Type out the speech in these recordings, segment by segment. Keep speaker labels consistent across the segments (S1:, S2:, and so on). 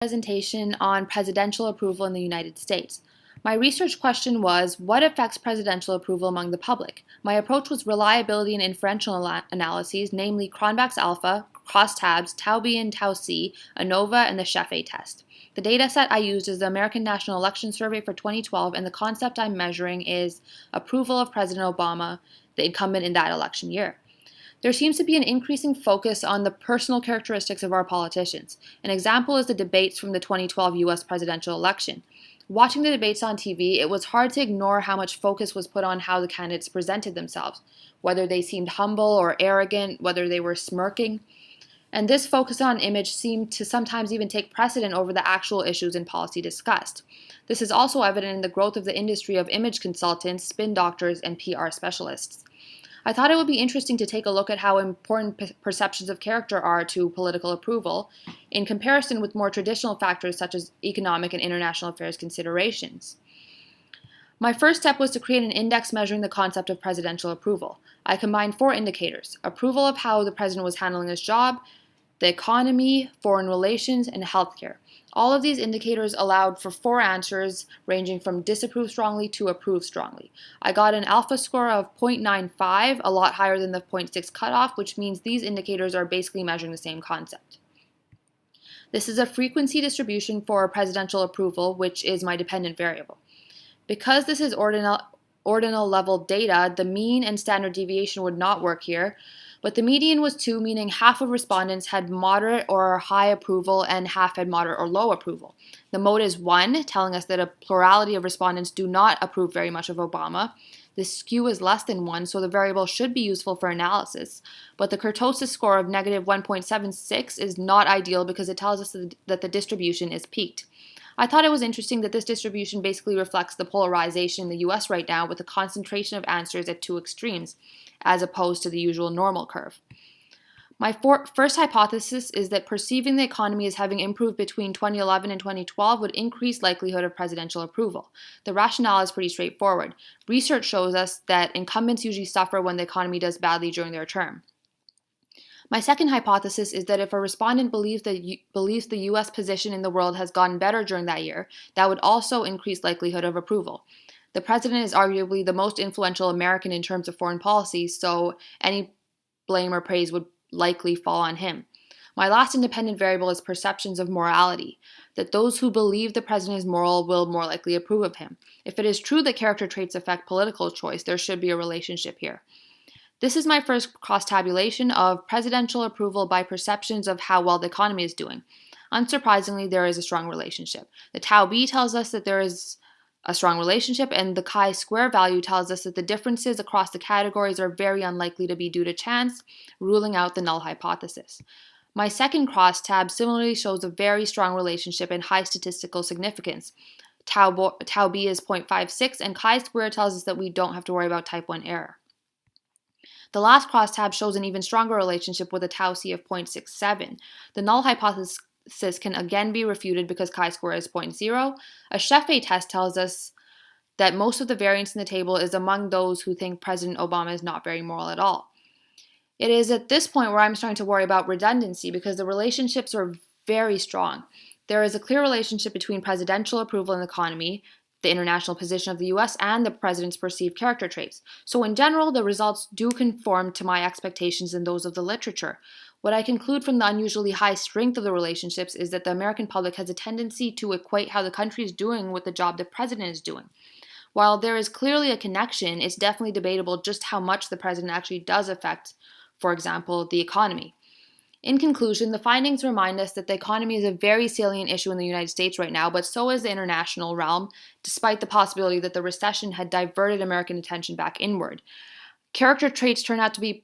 S1: Presentation on presidential approval in the United States. My research question was, what affects presidential approval among the public? My approach was reliability and inferential analyses, namely Cronbach's alpha, crosstabs, tau B and tau C, ANOVA, and the josephf test. The dataset I used is the American National Election Survey for 2012, and the concept I'm measuring is approval of President Obama, the incumbent in that election year. There seems to be an increasing focus on the personal characteristics of our politicians. An example is the debates from the 2012 US presidential election. Watching the debates on TV, it was hard to ignore how much focus was put on how the candidates presented themselves, whether they seemed humble or arrogant, whether they were smirking. And this focus on image seemed to sometimes even take precedent over the actual issues and policy discussed. This is also evident in the growth of the industry of image consultants, spin doctors, and PR specialists. I thought it would be interesting to take a look at how important perceptions of character are to political approval in comparison with more traditional factors such as economic and international affairs considerations. My first step was to create an index measuring the concept of presidential approval. I combined 4 indicators: approval of how the president was handling his job, the economy, foreign relations, and healthcare. All of these indicators allowed for 4 answers ranging from disapprove strongly to approve strongly. I got an alpha score of 0.95, a lot higher than the 0.6 cutoff, which means these indicators are basically measuring the same concept. This is a frequency distribution for presidential approval, which is my dependent variable. Because this is ordinal level data, the mean and standard deviation would not work here, but the median was 2, meaning half of respondents had moderate or high approval and half had moderate or low approval. The mode is 1, telling us that a plurality of respondents do not approve very much of Obama. The skew is less than 1, so the variable should be useful for analysis, but the kurtosis score of negative 1.76 is not ideal because it tells us that the distribution is peaked. I thought it was interesting that this distribution basically reflects the polarization in the US right now, with a concentration of answers at 2 extremes, as opposed to the usual normal curve. My first hypothesis is that perceiving the economy as having improved between 2011 and 2012 would increase likelihood of presidential approval. The rationale is pretty straightforward. Research shows us that incumbents usually suffer when the economy does badly during their term. My second hypothesis is that if a respondent believes the U.S. position in the world has gotten better during that year, that would also increase likelihood of approval. The president is arguably the most influential American in terms of foreign policy, so any blame or praise would likely fall on him. My last independent variable is perceptions of morality, that those who believe the president is moral will more likely approve of him. If it is true that character traits affect political choice, there should be a relationship here. This is my first cross-tabulation of presidential approval by perceptions of how well the economy is doing. Unsurprisingly, there is a strong relationship. The tau B tells us that there is a strong relationship, and the chi-square value tells us that the differences across the categories are very unlikely to be due to chance, ruling out the null hypothesis. My second crosstab similarly shows a very strong relationship and high statistical significance. Tau B is 0.56, and chi-square tells us that we don't have to worry about type 1 error. The last crosstab shows an even stronger relationship with a tau C of 0.67. The null hypothesis can again be refuted because chi-square is 0.0. A josephf test tells us that most of the variance in the table is among those who think President Obama is not very moral at all. It is at this point where I'm starting to worry about redundancy because the relationships are very strong. There is a clear relationship between presidential approval and the economy, the international position of the US, and the president's perceived character traits. So in general, the results do conform to my expectations and those of the literature. What I conclude from the unusually high strength of the relationships is that the American public has a tendency to equate how the country is doing with the job the president is doing. While there is clearly a connection, it's definitely debatable just how much the president actually does affect, for example, the economy. In conclusion, the findings remind us that the economy is a very salient issue in the United States right now, but so is the international realm, despite the possibility that the recession had diverted American attention back inward. Character traits turn out to be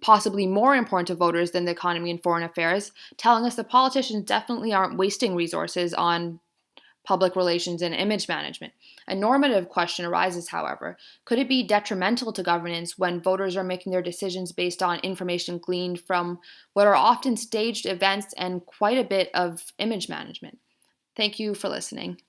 S1: possibly more important to voters than the economy and foreign affairs, telling us that politicians definitely aren't wasting resources on public relations and image management. A normative question arises, however. Could it be detrimental to governance when voters are making their decisions based on information gleaned from what are often staged events and quite a bit of image management? Thank you for listening.